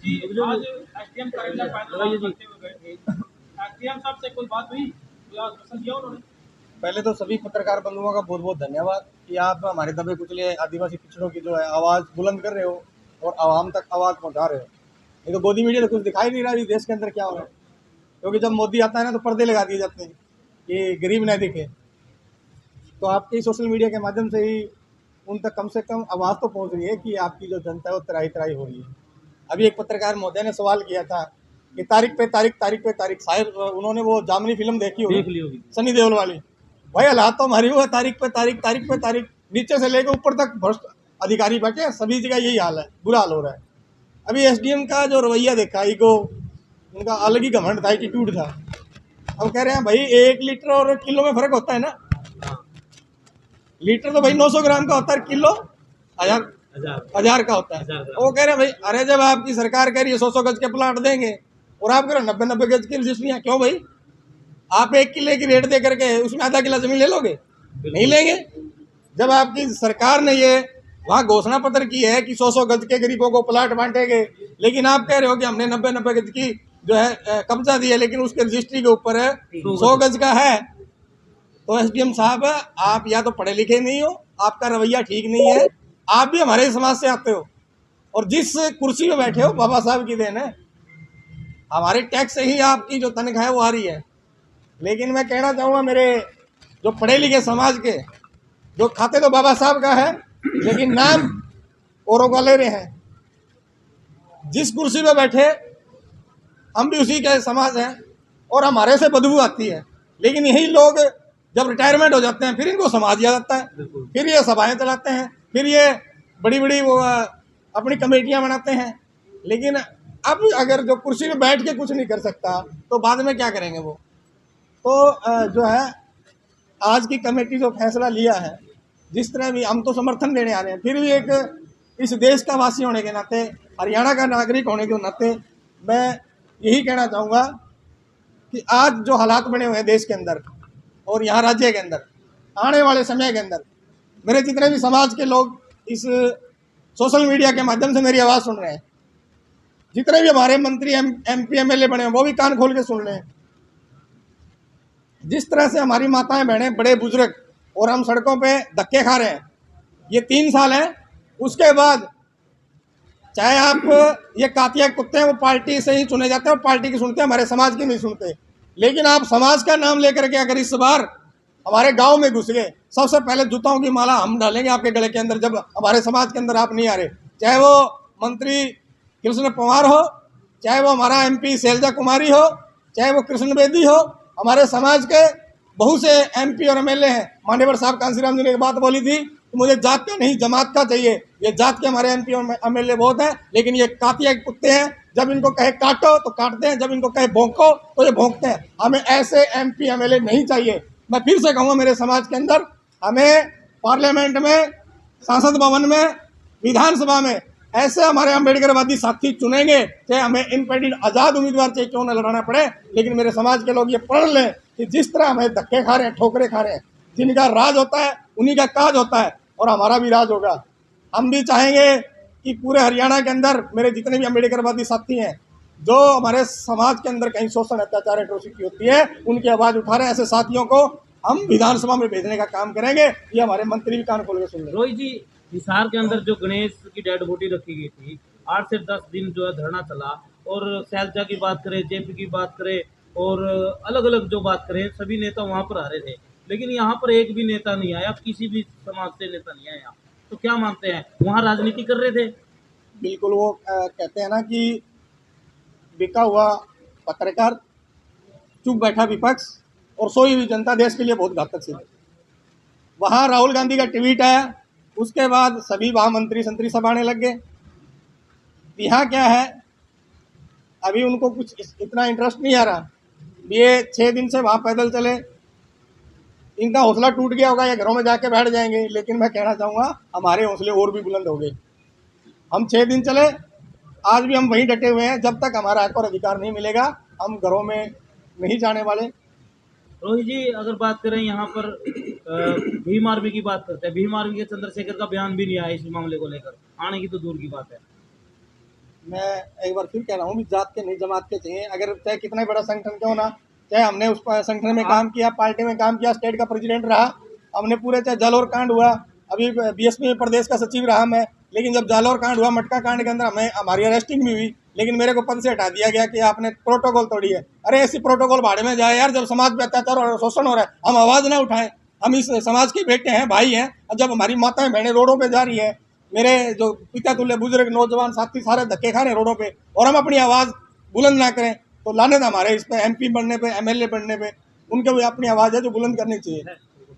जी आज एसडीएम करेला पैदल करते हुए गए थे, एसडीएम साहब से कोई बात हुई, कोई आश्वासन दिया उन्होंने? पहले तो सभी पत्रकार बंधुओं का बहुत बहुत धन्यवाद कि आप हमारे दबे कुचले आदिवासी पिछड़ों की जो है आवाज़ बुलंद कर रहे हो और आवाम तक आवाज़ पहुंचा रहे हो। ये तो गोदी मीडिया तो कुछ दिखाई नहीं रहा है देश के अंदर क्या हो रहा है, क्योंकि जब मोदी आता है ना तो पर्दे लगा दिए जाते हैं कि गरीब न दिखे। तो आपके सोशल मीडिया के माध्यम से ही उन तक कम से कम आवाज़ तो पहुंच रही है कि आपकी जो जनता है वो त्राही त्राही हो रही है। अभी एक पत्रकार महोदय ने सवाल किया था कि तारीख शायद उन्होंने वो जामनी फिल्म देखी होगी सनी देओल वाली। भाई हालात तो हमारी वो है, तारीख पे तारीख नीचे से लेकर ऊपर तक भ्रष्ट अधिकारी बैठे, सभी जगह यही हाल है, बुरा हाल हो रहा है। अभी एसडीएम का जो रवैया देखा, ईगो उनका अलग ही घमंड था, एटीट्यूड था। अब कह रहे हैं भाई 1 लीटर और किलो में फर्क होता है ना, लीटर तो भाई 900 ग्राम का होता है, किलो हजार का होता है। वो कह रहे हैं भाई अरे जब आपकी सरकार कह रही है 100 गज के प्लाट देंगे और आप कह रहे 90 गज की रजिस्ट्रियाँ, क्यों भाई? आप 1 किले की रेट दे करके उसमें आधा किला जमीन ले लोगे? नहीं लेंगे। जब आपकी सरकार ने ये वहाँ घोषणा पत्र की है कि 100 गज के गरीबों को प्लाट बांटेंगे, लेकिन आप कह रहे हो कि हमने 90 गज की जो है कब्जा दिया, लेकिन उसके रजिस्ट्री के ऊपर 100 गज का है। तो एसडीएम साहब आप या तो पढ़े लिखे नहीं हो, आपका रवैया ठीक नहीं है, आप भी हमारे समाज से आते हो और जिस कुर्सी पे बैठे हो बाबा साहब की देन है, हमारे टैक्स से ही आपकी जो तनख्वाह है वो आ रही है। लेकिन मैं कहना चाहूँगा मेरे जो पढ़े लिखे समाज के, जो खाते तो बाबा साहब का है लेकिन नाम औरों का ले रहे हैं। जिस कुर्सी पे बैठे हम भी उसी के समाज हैं और हमारे से बदबू आती है, लेकिन यही लोग जब रिटायरमेंट हो जाते हैं फिर इनको समाज दिया जाता है, फिर ये सभाएं चलाते हैं, फिर ये बड़ी बड़ी वो अपनी कमेटियां बनाते हैं। लेकिन अब अगर जो कुर्सी पे बैठ के कुछ नहीं कर सकता तो बाद में क्या करेंगे वो? तो जो है आज की कमेटी जो फैसला लिया है, जिस तरह भी हम तो समर्थन देने आ रहे हैं, फिर भी एक इस देश का वासी होने के नाते, हरियाणा का नागरिक होने के नाते मैं यही कहना चाहूँगा कि आज जो हालात बने हुए हैं देश के अंदर और यहाँ राज्य के अंदर, आने वाले समय के अंदर मेरे जितने भी समाज के लोग इस सोशल मीडिया के माध्यम से मेरी आवाज़ सुन रहे हैं, जितने भी हमारे मंत्री एमपी एमएलए बने हैं वो भी कान खोल के सुन रहे हैं। जिस तरह से हमारी माताएं बहनें बड़े बुजुर्ग और हम सड़कों पे धक्के खा रहे हैं, ये 3 साल हैं, उसके बाद चाहे आप ये कातिया कुत्ते हैं वो पार्टी से ही चुने जाते हैं और पार्टी की सुनते हैं, हमारे समाज की नहीं सुनते। लेकिन आप समाज का नाम लेकर के अगर इस बार हमारे गांव में घुस गए, सबसे पहले जूताओं की माला हम डालेंगे आपके गले के अंदर जब हमारे समाज के अंदर आप नहीं आ रहे। चाहे वो मंत्री कृष्ण पवार हो, चाहे वो हमारा एमपी शैलजा कुमारी हो, चाहे वो कृष्ण बेदी हो, हमारे समाज के बहुत से एमपी और एमएलए हैं। मान्यवर साहब कांसीराम जी ने एक बात बोली थी कि मुझे जात का नहीं जमात का चाहिए। ये जात के हमारे एमपी और एमएलए बहुत हैं, लेकिन ये कातिया कुत्ते हैं, जब इनको कहे काटो तो काटते हैं, जब इनको कहे भौंको तो ये भौंकते हैं। हमें ऐसे एमपी एमएलए नहीं चाहिए। मैं फिर से कहूँगा मेरे समाज के अंदर हमें पार्लियामेंट में, संसद भवन में, विधानसभा में ऐसे हमारे अम्बेडकरवादी साथी चुनेंगे, चाहे हमें इंडिपेंडेंट आज़ाद उम्मीदवार चाहे क्यों न लड़ाना पड़े। लेकिन मेरे समाज के लोग ये पढ़ लें कि जिस तरह हमें धक्के खा रहे हैं, ठोकरे खा रहे हैं, जिनका राज होता है उन्हीं का काज होता है और हमारा भी राज होगा। हम भी चाहेंगे कि पूरे हरियाणा के अंदर मेरे जितने भी अम्बेडकरवादी साथी हैं, जो हमारे समाज के अंदर कहीं शोषण, अत्याचार, एट्रोसिटी होती है, उनकी आवाज़ उठा रहे हैं, ऐसे साथियों को हम विधानसभा में भेजने का काम करेंगे। ये हमारे मंत्री भी कान खोल के सुन रहे हैं। रोहित जी, हिसार के अंदर जो गणेश की डेड बॉडी रखी गई थी, 8 से 10 दिन जो है धरना चला, और शैलजा की बात करें, जेपी की बात करें और अलग अलग जो बात करें, सभी नेता वहाँ पर आ रहे थे, लेकिन यहाँ पर एक भी नेता नहीं आया, किसी भी समाज से नेता नहीं आया। तो क्या मानते हैं, वहाँ राजनीति कर रहे थे? बिल्कुल, वो कहते हैं ना कि बिका हुआ पत्रकार, चुप बैठा विपक्ष और सोई हुई जनता देश के लिए बहुत घातक सिद्ध। वहाँ राहुल गांधी का ट्वीट आया, उसके बाद सभी वहाँ मंत्री संतरी सब आने लग गए। यहाँ क्या है, अभी उनको कुछ इतना इंटरेस्ट नहीं आ रहा। ये 6 दिन से वहाँ पैदल चले, इनका हौसला टूट गया होगा, ये घरों में जाके बैठ जाएंगे। लेकिन मैं कहना चाहूँगा हमारे हौसले और भी बुलंद हो गए। हम 6 दिन चले, आज भी हम वहीं डटे हुए हैं। जब तक हमारा हक और अधिकार नहीं मिलेगा हम घरों में नहीं जाने वाले। रोहित जी, अगर बात करें यहाँ पर भीम आर्मी की बात करते हैं, भीम आर्मी के चंद्रशेखर का बयान भी नहीं आया इस मामले को लेकर, आने की तो दूर की बात है। मैं एक बार फिर कह रहा हूँ, जात के नहीं जमात के चाहिए। अगर चाहे कितना बड़ा संगठन क्यों ना, चाहे हमने उस संगठन में काम किया, पार्टी में काम किया, स्टेट का प्रेसिडेंट रहा, हमने पूरे, चाहे जालौर कांड हुआ, अभी बीएसपी में प्रदेश का सचिव रहा मैं, लेकिन जब जालौर कांड हुआ, मटका कांड के अंदर हमारी अरेस्टिंग भी हुई, लेकिन मेरे को पद से हटा दिया गया कि आपने प्रोटोकॉल तोड़ी है। अरे ऐसी प्रोटोकॉल भाड़े में जाए यार, जब समाज पे अत्याचार और शोषण हो रहा है हम आवाज़ ना उठाएं। हम इस समाज के बेटे हैं, भाई हैं, और जब हमारी माताएं बहनें रोडों पे जा रही है, मेरे जो पिता तुल्य बुजुर्ग नौजवान साथी सारे धक्के खा रहे रोडों पे, और हम अपनी आवाज़ बुलंद ना करें, तो लानत हमारे इस पे, एमपी बनने पे, एमएलए बनने पे। उनके भी अपनी आवाज़ है जो बुलंद करनी चाहिए।